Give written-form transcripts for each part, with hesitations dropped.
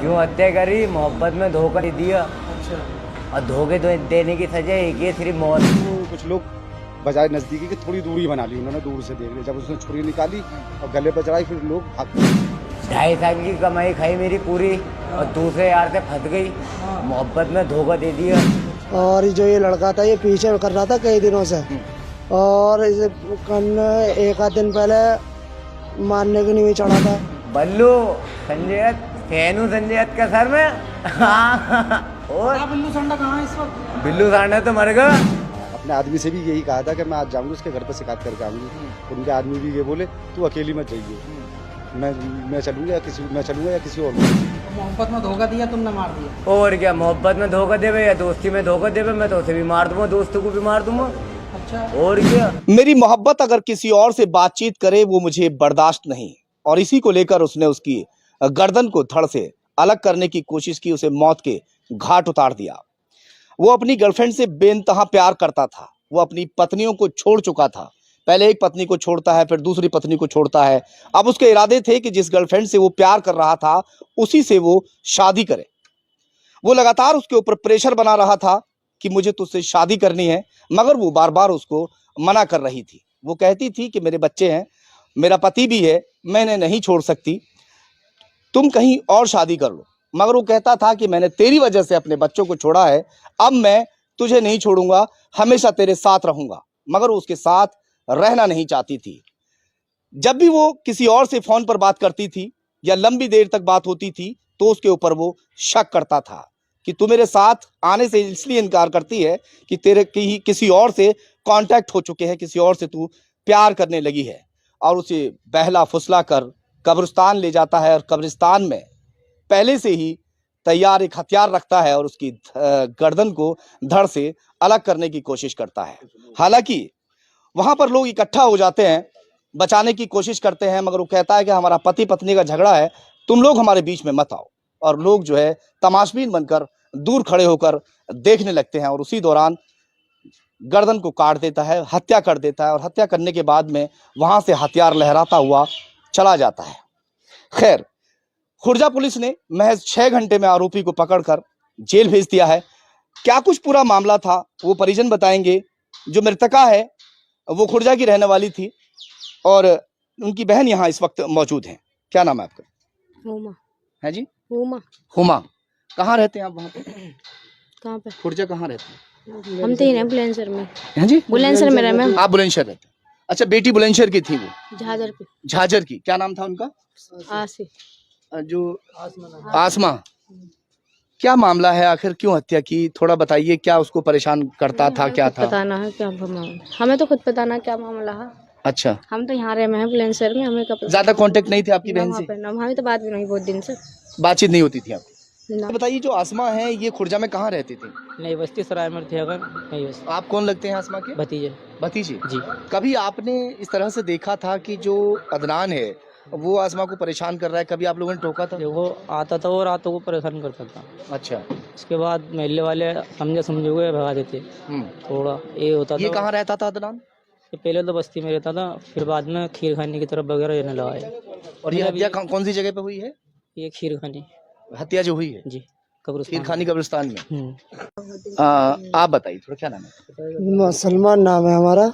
क्यों हत्या करी? मोहब्बत में धोखा दे दिया। अच्छा। और धोखे देने की सजा एक ही, सिर्फ मौत। कुछ लोग बजाय नजदीकी की थोड़ी दूरी बना ली, उन्होंने दूर से देख लिया। जब उसने छुरी निकाली और गले पर चढ़ाई, फिर लोग भाग गए। 2.5 साल की कमाई खाई मेरी पूरी, और दूसरे यार से फंस गई। मोहब्बत में धोखा दे दिया। और जो ये लड़का था ये पीछे कर रहा था कई दिनों से, और इसे एक आध दिन पहले मारने के लिए भी चढ़ा था। बल्लू संजय फैनू संजय का सर में। और बिल्लू सांडा कहाँ है इस वक्त? बिल्लू सांडा तो मर गया। अपने आदमी से भी यही कहा था कि मैं आज जाऊंगी उसके घर पर शिकायत करके आऊंगी। उनके आदमी भी ये बोले तू अकेली मत जाइए, मैं चलूंगा या किसी और। मोहब्बत में धोखा दिया, तुमने मार दिया। और क्या, मोहब्बत में धोखा देवे या दोस्ती में धोखा देवे? मैं तो उसे भी मार दूंगा, दोस्त को भी मार दूंगा। अच्छा। और क्या। मेरी मोहब्बत अगर किसी और से बातचीत करे वो मुझे बर्दाश्त नहीं, और इसी को लेकर उसने उसकी गर्दन को धड़ से अलग करने की कोशिश की, उसे मौत के घाट उतार दिया। वो अपनी गर्लफ्रेंड से बेइंतहा प्यार करता था। वो अपनी पत्नियों को छोड़ चुका था। पहले एक पत्नी को छोड़ता है, फिर दूसरी पत्नी को छोड़ता है। अब उसके इरादे थे कि जिस गर्लफ्रेंड से वो प्यार कर रहा था उसी से वो शादी करे। वो लगातार उसके ऊपर प्रेशर बना रहा था कि मुझे तुझसे शादी करनी है, मगर वो बार बार उसको मना कर रही थी। वो कहती थी कि मेरे बच्चे हैं, मेरा पति भी है, मैं इन्हें नहीं छोड़ सकती, तुम कहीं और शादी कर लो। मगर वो कहता था कि मैंने तेरी वजह से अपने बच्चों को छोड़ा है, अब मैं तुझे नहीं छोड़ूंगा, हमेशा तेरे साथ रहूंगा। मगर वो उसके साथ रहना नहीं चाहती थी। जब भी वो किसी और से फोन पर बात करती थी या लंबी देर तक बात होती थी तो उसके ऊपर वो शक करता था कि तू मेरे साथ आने से इसलिए इनकार करती है कि तेरे किसी और से कांटेक्ट हो चुके हैं, किसी और से तू प्यार करने लगी है। और उसे बहला फुसला कर कब्रिस्तान ले जाता है, और कब्रिस्तान में पहले से ही तैयार एक हथियार रखता है और उसकी गर्दन को धड़ से अलग करने की कोशिश करता है। हालांकि वहां पर लोग इकट्ठा हो जाते हैं, बचाने की कोशिश करते हैं, मगर वो कहता है कि हमारा पति पत्नी का झगड़ा है, तुम लोग हमारे बीच में मत आओ। और लोग जो है तमाशबीन बनकर दूर खड़े होकर देखने लगते हैं, और उसी दौरान गर्दन को काट देता है, हत्या कर देता है। और हत्या करने के बाद में वहां से हथियार लहराता हुआ चला जाता है। खैर, खुर्जा पुलिस ने महज 6 घंटे में आरोपी को पकड़कर जेल भेज दिया है। क्या कुछ पूरा मामला था वो परिजन बताएंगे। जो मृतका है वो खुर्जा की रहने वाली थी, और उनकी बहन यहाँ इस वक्त मौजूद हैं। क्या नाम है आपका? हुमा। है जी? हुमा। कहाँ रहते हैं आप वहाँ पे? कहाँ पे? खुर्जा कहाँ रहते हैं? हम तीन हैं बुलंदशहर में। हैं जी? बुलंदशहर में रहे मैं। आप बुलंदशहर रहते हैं? अच्छा, बेटी बुलंदशहर की थी वो? झाझर पे। झाझर की। क्या नाम था उनका? आसी। जो आसमा। क्या मामला है, आखिर क्यों हत्या की? थोड़ा बताइए, क्या उसको परेशान करता था, क्या था? पता ना है क्या मामला, हमें तो खुद पता ना क्या मामला है। अच्छा, हम तो यहाँ रहे हैं बुलंदशहर में, हमें कब ज्यादा कांटेक्ट नहीं थे आपकी बहन से? हमें तो बात भी नहीं बहुत दिन से। बातचीत नहीं होती थी आपकी? ना। बताइए, जो आसमा है ये खुर्जा में कहाँ रहती थी? नहीं, बस्ती सराय में थे। अगर नहीं बस आप कौन लगते हैं आसमा के? भतीजे। भतीजे जी। कभी आपने इस तरह से देखा था कि जो अदनान है वो आसमा को परेशान कर रहा है? कभी आप लोगों ने टोका था? देखो, आता था और रातों को परेशान करता था। अच्छा। उसके बाद महल्ले वाले समझे हुए भगा देते। थोड़ा ये होता ये था। कहाँ रहता था अदनान? ये पहले तो बस्ती में रहता था, फिर बाद में खीर खाने की तरफ वगैरह रहने लगा है। और ये हत्या कौन सी जगह पे हुई है? ये खीर खानी हत्या जो हुई है जी खीर खानी कब्रिस्तान में। कब्रिस्तान। आप बताइए थोड़ा, क्या नाम है? सलमान नाम है हमारा।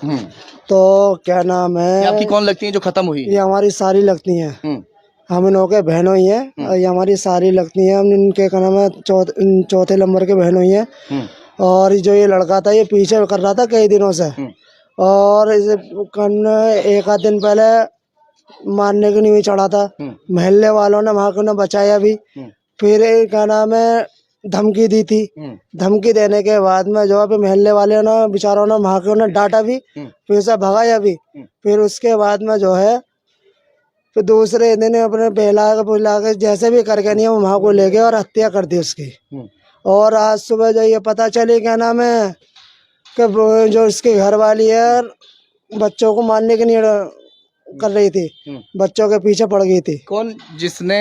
तो क्या नाम ये आपकी है? कौन लगती है जो खत्म हुई? ये हमारी सारी लगती हैं। हम इन के बहनों ही हैं, और ये हमारी सारी लगती हैं। हम इनके क्या नाम है, चौथे नंबर के बहनों ही हैं। और जो ये लड़का था ये पीछे कर रहा था कई दिनों से, और इसे एक आध दिन पहले मारने के लिए भी चढ़ा था। महल्ले वालों ने वहाँ को बचाया भी। फिर क्या नाम है, धमकी दी थी। धमकी देने के बाद में जो है महल्ले वाले ने बेचारों ने वहाँ को डांटा भी, फिर से भगाया भी। फिर उसके बाद में जो है फिर दूसरे दिन अपने बुला के जैसे भी करके नहीं वहाँ को ले गए और हत्या कर दी उसकी। और आज सुबह जो ये पता चली क्या नाम है कि जो इसके घर वाली है बच्चों को मारने के लिए कर रही थी, बच्चों के पीछे पड़ गई थी। कौन जिसने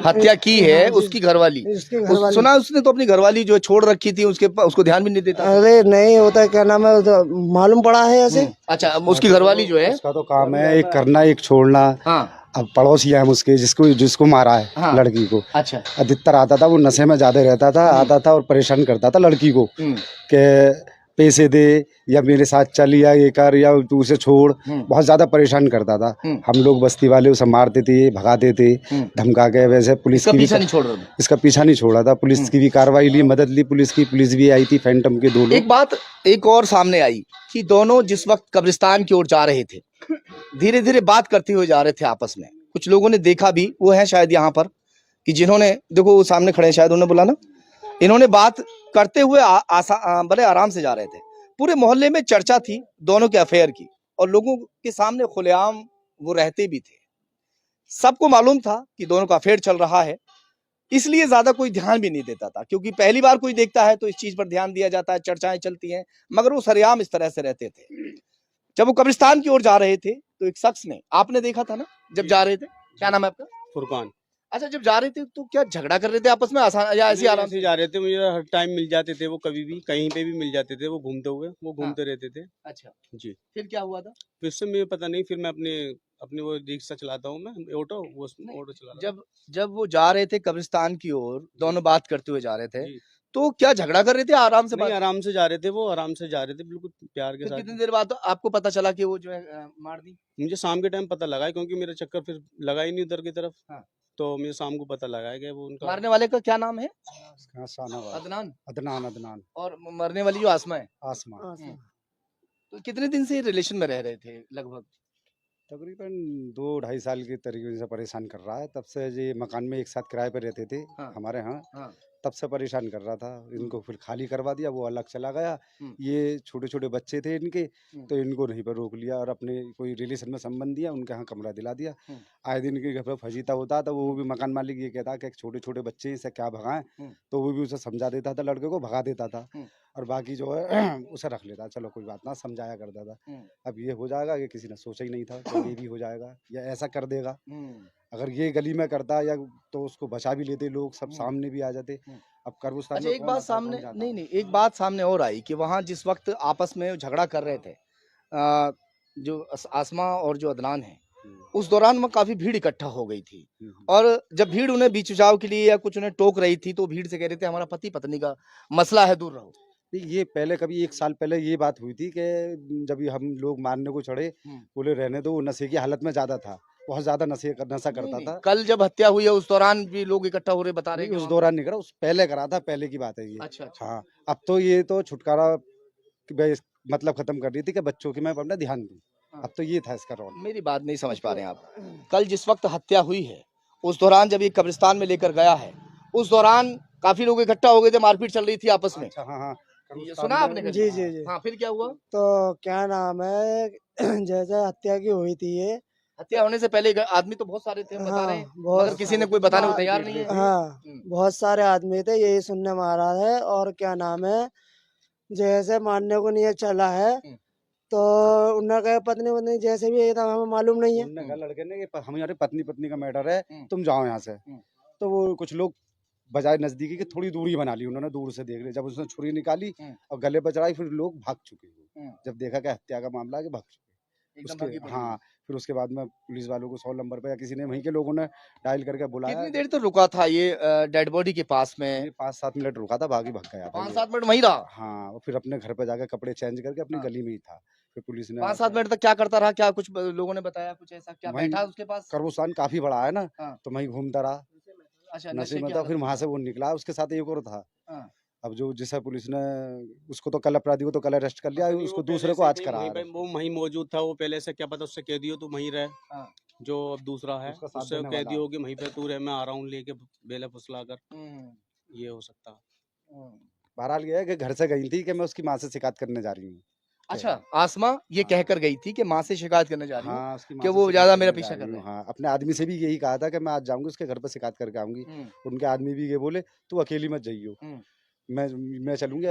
हत्या की है? उसकी घरवाली। सुना उसने तो अपनी घरवाली जो छोड़ रखी थी, उसको ध्यान भी नहीं देता। अरे नहीं होता, क्या नाम है, तो मालूम पड़ा है ऐसे। अच्छा, उसकी घरवाली जो है उसका तो काम है एक करना एक छोड़ना। हाँ। अब पड़ोसी हैं हम उसके जिसको जिसको मारा है हाँ। लड़की को, अच्छा। अधिकतर आता था वो नशे में ज्यादा रहता था, आता था और परेशान करता था लड़की को कि पैसे दे या मेरे साथ चल या ये कर या तू उसे छोड़, बहुत ज्यादा परेशान करता था। हम लोग बस्ती वाले उसे मारते थे, भगाते थे, धमका के। वैसे पुलिस की पीछा नहीं छोड़ रहा। इसका पीछा नहीं छोड़ा था, पुलिस की भी कार्रवाई ली, मदद ली पुलिस की, पुलिस भी आई थी, फैंटम के 2 लोग। एक बात एक और सामने आई कि दोनों जिस वक्त कब्रिस्तान की ओर जा रहे थे, धीरे धीरे बात करते हुए जा रहे थे आपस में। कुछ लोगों ने देखा भी, वो है शायद यहाँ पर कि जिन्होंने, देखो वो सामने खड़े हैं, शायद उन्होंने बोला ना, इन्होंने बात करते हुए बड़े आराम से जा रहे थे। पूरे मोहल्ले में चर्चा थी दोनों के अफेयर की, और लोगों के सामने खुलेआम वो रहते भी थे। सबको मालूम था कि दोनों का अफेयर चल रहा है, इसलिए ज्यादा कोई ध्यान भी नहीं देता था, क्योंकि पहली बार कोई देखता है तो इस चीज पर ध्यान दिया जाता है, चर्चाएं चलती हैं। मगर वो सरेआम इस तरह से रहते थे। जब वो कब्रिस्तान की ओर जा रहे थे तो एक शख्स ने, आपने देखा था ना जब जा रहे थे, क्या नाम है आपका? फुरकान। अच्छा, जब जा रहे थे तो क्या झगड़ा कर रहे थे आपस में, आसान या ऐसे आराम ऐसे जा रहे थे, मुझे हर टाइम मिल जाते थे वो, कभी भी कहीं पे भी मिल जाते थे वो, घूमते हुए वो घूमते रहते थे। अच्छा जी। फिर क्या हुआ था? फिर से मुझे पता नहीं, फिर मैं अपने वो रिक्शा चलाता हूँ मैं, ऑटो, वो ऑटो चला रहा जब वो जा रहे थे कब्रिस्तान की ओर, दोनों बात करते हुए जा रहे थे, जी। तो क्या झगड़ा कर रहे थे, आराम से नहीं, बात? आराम से जा रहे थे वो, आराम से जा रहे थे, बिल्कुल प्यार के फिर साथ। कितनी देर बाद आपको पता चला कि वो जो है मार दी? मुझे शाम के टाइम पता लगा है, क्योंकि मेरा चक्कर फिर लगा ही नहीं उधर की तरफ। हाँ। तो मुझे शाम को पता लगा है कि वो उनका मारने वाले का क्या नाम है? अदनान अदनान। अदनान और मरने वाली जो आसमा है, आसमा। तो कितने दिन से रिलेशन में रह रहे थे लगभग? तकरीबन 2-2.5 साल के तरीके से परेशान कर रहा है। तब से ये मकान में एक साथ किराए पे रहते थे हाँ। हमारे यहाँ। हाँ। तब से परेशान कर रहा था। इनको फिर खाली करवा दिया, वो अलग चला गया। हम्म। ये छोटे-छोटे बच्चे थे इनके, तो इनको नहीं पर रोक लिया और अपने कोई रिलेशन में संबंधी है उनके यहाँ कमरा दिला दिया। आए दिन के घर पर फजीता होता था, वो भी मकान मालिक ये कहता कि छोटे-छोटे बच्चे हैं, इसे क्या भगाएं, तो वो भी उसे समझा देता था, लड़के को भगा देता था। और बाकी जो है उसे रख लेता, चलो कोई बात ना, समझाया करता था। अब ये हो जाएगा, ये किसी ने सोचा ही नहीं था कि ये भी हो जाएगा या ऐसा कर देगा। अगर ये गली में करता या तो उसको बचा भी लेते लोग, सब सामने भी आ जाते। अब कब्रिस्तान अच्छा, में एक कौन बात आता है, कौन सामने, जाता नहीं है? नहीं, एक बात सामने और आई कि वहां जिस वक्त आपस में झगड़ा कर रहे थे, जो आसमा और जो अदनान है, उस दौरान में काफी भीड़ इकट्ठा हो गई थी। और जब भीड़ उन्हें बीच बचाव के लिए या कुछ उन्हें टोक रही थी, तो भीड़ से कह रहे थे हमारा पति पत्नी का मसला है, दूर रहो। नहीं, ये पहले कभी 1 साल पहले ये बात हुई थी कि जब ये हम लोग मारने को चढ़े, बोले रहने दो, वो नशे की हालत में ज्यादा था, बहुत ज्यादा नशा करता था। कल जब हत्या हुई है उस दौरान भी लोग इकट्ठा हो रहे, बता रहे नहीं, हैं उस दौरान नहीं करा, उस पहले करा था, पहले की बात है ये। अच्छा अच्छा। हाँ, अब तो ये तो छुटकारा की मतलब खत्म कर दी थी कि बच्चों की मैं अपना ध्यान दूं। अब तो ये था इसका रोल। मेरी बात नहीं समझ पा रहे हैं आप। कल जिस वक्त हत्या हुई है उस दौरान जब ये कब्रिस्तान में लेकर गया है, उस दौरान काफी लोग इकट्ठा हो गए थे, मारपीट चल रही थी आपस में। अच्छा, हाँ हाँ, ये सुना आपने कभी? जी जी जी। हाँ, फिर क्या हुआ? तो क्या नाम है जैसे हत्या की हुई थी ये, हत्या होने से पहले आदमी तो बहुत सारे थे, हम बता रहे हैं, बहुत मगर किसी ने कोई बताने को तैयार नहीं है। हाँ, बहुत सारे आदमी थे, यही सुनने में आ रहा है। और क्या नाम है, जैसे मारने को नहीं चला है, तो उन्होंने कहा पत्नी जैसे भी एकदम हमें मालूम नहीं है। उन्होंने कहा लड़के ने कि हमारे पत्नी का मैटर है, तुम जाओ यहाँ से। तो वो कुछ लोग बजाय नजदीकी की थोड़ी दूरी बना ली, उन्होंने दूर से देख लिया। जब उसने छुरी निकाली और गले पर चढ़ाई, फिर लोग भाग चुके। जब देखा कि हत्या का मामला है, कि भाग चुके उसके। हाँ, फिर उसके बाद में पुलिस वालों को 100 नंबर पे या किसी ने वहीं के लोगों ने डायल करके बुलाया। कितनी देर तो रुका था ये डेड बॉडी के पास में? 5-7 मिनट रुका था, भाग गया था। 5-7 मिनट वहीं रहा? हाँ, और फिर अपने घर पे जाकर कपड़े चेंज करके अपनी गली में ही था। फिर पुलिस ने 5-7 मिनट तक क्या करता रहा? क्या कुछ लोगों ने बताया कुछ ऐसा? क्या वहीं- बैठा उसके पास? कब्रिस्तान काफी बड़ा है ना, हाँ। तो वहीं घूमता रहा अच्छा, नशे में की था। हालत फिर में वहां से था। वो निकला, उसके साथ एक और था। हाँ। अब जो जिसे पुलिस ने उसको तो कल अपराधी को तो कल अरेस्ट कर लिया, पता नहीं, उसको वो पहले दूसरे को से आज कहीं करा वहीं रहे। पे वो वहीं मौजूद था, वो पहले से क्या पता उससे कह दियो तू वहीं रह। हाँ। जो अब दूसरा है उसका साथ उससे देने कह वाला। दियो कि वहीं पे तू रह, मैं आ रहा हूँ लेके बेला फुसला कर, ये हो सकता है। बहरहाल ये है कि घर से गई थी कि मैं उसकी माँ से शिकायत करने जा रही हूँ। अच्छा, आसमा ये कहकर गई थी कि माँ से शिकायत करने जा रही हूँ। हाँ, उसकी माँ कि से वो शिकायत ज्यादा करने मेरा जा पीछा रही कर हूँ। रहे हैं। हाँ, अपने आदमी से भी यही कहा था कि मैं आज जाऊंगी उसके घर पर शिकायत करके आऊंगी। उनके आदमी भी ये बोले तू अकेली मत जाइयो, मैं चलूंगा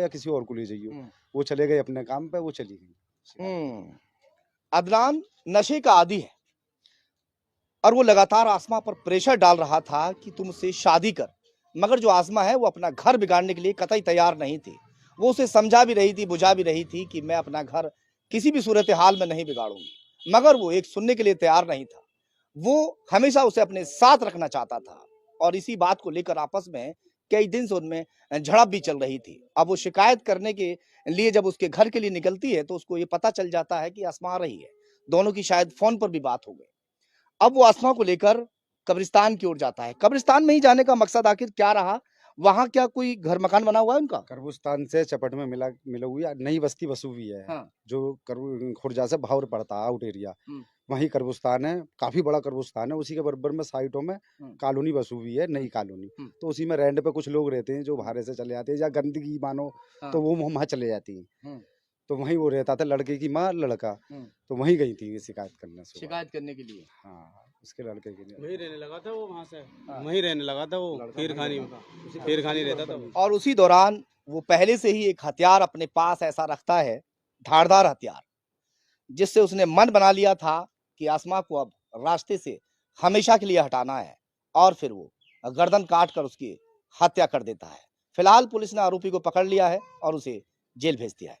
या किसी और को ले जाइयो। वो चले गए अपने काम पे, वो चली गई। अदनान नशे का आदी है और वो लगातार आसमा पर प्रेशर डाल रहा था कि तुम उससे शादी कर, मगर जो आसमा है वो अपना घर बिगाड़ने के लिए कतई तैयार नहीं थी। वो उसे समझा भी रही थी, बुझा भी रही थी कि मैं अपना घर किसी भी सूरत हाल में नहीं बिगाड़ूंगी, मगर वो एक सुनने के लिए तैयार नहीं था। वो हमेशा उसे अपने साथ रखना चाहता था और इसी बात को लेकर आपस में कई दिन से उनमें झड़प भी चल रही थी। अब वो शिकायत करने के लिए जब उसके घर के लिए निकलती है तो उसको ये पता चल जाता है कि आसमा आ रही है। दोनों की शायद फोन पर भी बात हो गई। अब वो आसमा को लेकर कब्रिस्तान की ओर जाता है। कब्रिस्तान में ही जाने का मकसद आखिर क्या रहा? वहां क्या कोई घर मकान बना हुआ है उनका? करबुस्तान से चपट में मिला हुई नई बस्ती बसी हुई है। हाँ। जो खुर्जा से भावर पड़ता है आउट एरिया, वही करबुस्तान है। काफी बड़ा करबुस्तान है। उसी के बराबर में साइटों में कॉलोनी बसी हुई है, नई कॉलोनी। तो उसी में रेंट पे कुछ लोग रहते हैं जो बाहर से चले आते हैं या गंदगी मानो तो वो वहां चले जाती है। तो वहीं वो रहता था, लड़के की माँ लड़का। तो वहीं गई थी शिकायत करने से। शिकायत करने के लिए? हाँ, उसके लड़के के लिए वहीं रहने लगा था वो, वहाँ से वहीं रहने लगा था वो, खीरखानी रहता था वो। और उसी दौरान वो पहले से ही एक हथियार अपने पास ऐसा रखता है, धारदार हथियार, जिससे उसने मन बना लिया था कि आसमा को अब रास्ते से हमेशा के लिए हटाना है और फिर वो गर्दन काट कर उसकी हत्या कर देता है। फिलहाल पुलिस ने आरोपी को पकड़ लिया है और उसे जेल भेज दिया है।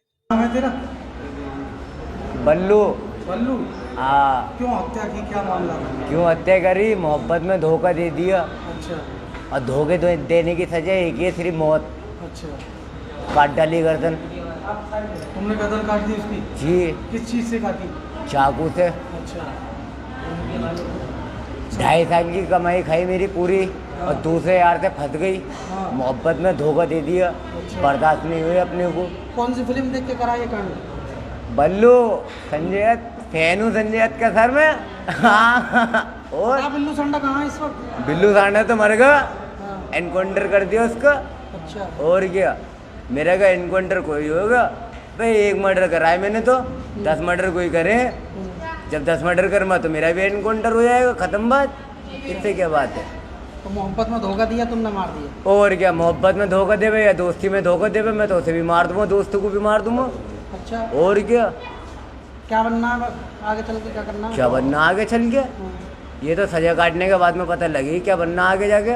बल्लू। बल्लू, हाँ। क्यों हत्या की, क्या मामला था? क्यों हत्या करी? मोहब्बत में धोखा दे दिया। अच्छा और धोखे देने की सजा एक ही है, सिर्फ मौत। अच्छा, काट डाली गर्दन। तुमने गर्दन काट दी उसकी? जी। किस चीज से काटी? चाकू से। अच्छा, 2.5 साल की कमाई खाई मेरी पूरी और दूसरे यार से फंस गई। मोहब्बत में धोखा दे दिया। बर्दाश्त नहीं हुई अपने को। कौन सी फिल्म देख के करा ये कांड? बल्लू, संजय दत्त, फैन हूँ संजय दत्त का सर में। हाँ। और बिल्लू संडा कहाँ है इस वक्त? बिल्लू सांडा तो मर गया, एनकाउंटर कर दिया उसका। अच्छा, और क्या, मेरा का एनकाउंटर कोई होगा भाई? एक मर्डर करा है मैंने तो, 10 मर्डर कोई करे। जब 10 मर्डर करूँगा तो मेरा भी एनकाउंटर हो जाएगा, खत्म बात। इससे क्या बात है? तो मोहब्बत में धोखा दिया, तुमने मार दिया? और क्या, मोहब्बत में धोखा देवे या दोस्ती में धोखा देवे, मैं तो उसे भी मार दूंगा, दोस्तों को भी मार दूंगा। अच्छा, और क्या बनना है आगे चल के, क्या करना है? क्या बनना आगे चल के? ये तो सजा काटने के बाद में पता लगी क्या बनना आगे जाके,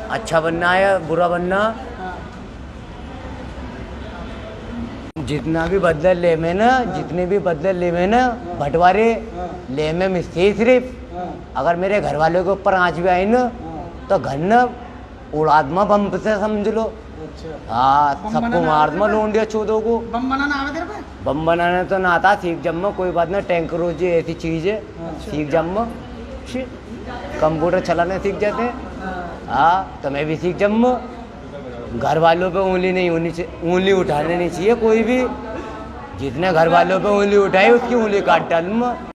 अच्छा बनना है या बुरा बनना। जितना भी बदले ले में ना, जितने भी बदले ले में ना, बंटवारे ले में मिस्त्री सिर्फ अगर मेरे घर वालों के ऊपर आँच भी आई ना तो घर न उड़ादमा बम से समझ लो। हाँ, सबको मार दूंगा लोंडिया चौदों को। बम बनाना आवे तेरे पे? बम बनाना तो ना आता, सीख जम्मा, कोई बात ना। टैंकर रोजी ऐसी चीज है, सीख जम्मा। कंप्यूटर चलाने सीख जाते हैं। हाँ, तो मैं भी सीख जम्मा। घर वालों पे उंगली नहीं होनी चाहिए, उंगली उठाने नहीं चाहिए कोई भी। जितने घर वालों पे उंगली उठाई उसकी उंगली काट डालूंगा।